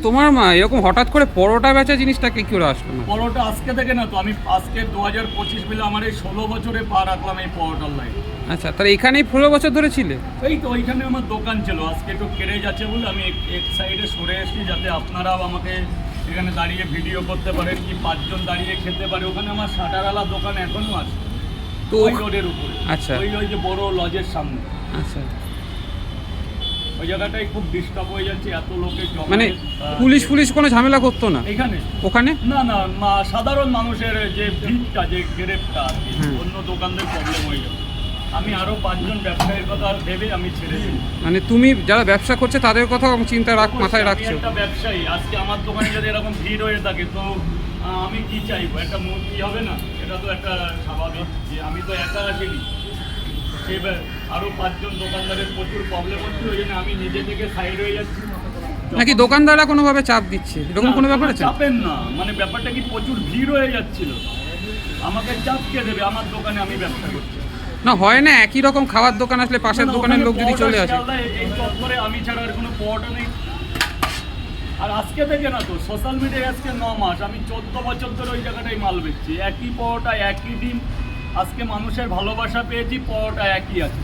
তোমার মা এরকম হঠাৎ করে পরোটা বেচা জিনিসটা কি করে আসলো না? পরোটা আজকে থেকে না তো, আমি আজকে 2025 মিলে আমার এই 16 বছরে পা রাখলাম এই পরোটার লাইন। আচ্ছা, তাহলে এখানেই 16 বছর ধরে ছিলে? এই তো ওইখানে আমার দোকান ছিল, আজকে একটু কেড়ে যাচ্ছে বলে আমি এক সাইডে সরে এসেছি, যাতে আপনারাও আমাকে এখানে দাঁড়িয়ে ভিডিও করতে পারেন, কি 5 জন দাঁড়িয়ে খেতে পারে। ওখানে আমার শাটারওয়ালা দোকান এখনও আছে, তো ওই রোডের উপরে। আচ্ছা, ওই যে বড় লজের সামনে। আচ্ছা, ওই জায়গাটাই খুব ডিস্টার্ব হয়ে যাচ্ছে, এত লোকের জমা। মানে পুলিশ কোনো ঝামেলা করতো না এখানে? ওখানে না, সাধারণ মানুষের যে ভিড়টা, যে গ্রেফটা আর কি, অন্য দোকানদের প্রবলেম হয়ে যাবে। আমি আরো 5 জন ব্যবসায়ীর কথা ভেবে আমি ছেড়েছি। মানে তুমি যারা ব্যবসা করছে তাদের কথা চিন্তা মাথায় রাখছো? একটা ব্যবসায়ী, আজকে আমার দোকানে যদি এরকম ভিড় হয়ে থাকে তো আমি কি চাইবো? একটা মূর্তি হবে না? এটা তো একটা স্বাভাবিক, যে আমি তো একা আসিনি, আরো 5 জন দোকানদারের প্রচুর প্রবলেম হচ্ছে, ওই জন্য আমি নিজে থেকে সাইড হয়ে যাচ্ছি। নাকি দোকানদাররা কোনোভাবে চাপ দিচ্ছে, এরকম কোনো ব্যাপার আছে? চাপেন না, মানে ব্যাপারটা কি প্রচুর ভিড় হয়ে যাচ্ছিল, আমাকে চাপ কে দেবে? আমার দোকানে আমি ব্যবসা করছি না, হয় না একই রকম খাবার দোকান আসলে পাশের দোকানের লোক যদি চলে আসে? এই চত্বরে আমি ছাড়া আর কোনো পরোটা নেই। আর আজকে থেকে না তো, সোশ্যাল মিডিয়ায় আজকে 9 মাস, আমি 14 বছর ধরে ওই জায়গাটায় মাল বেচছি, একই পরোটা একই ডিম। আজকে মানুষের ভালোবাসা পেয়েছি, পরোটা একই আছে।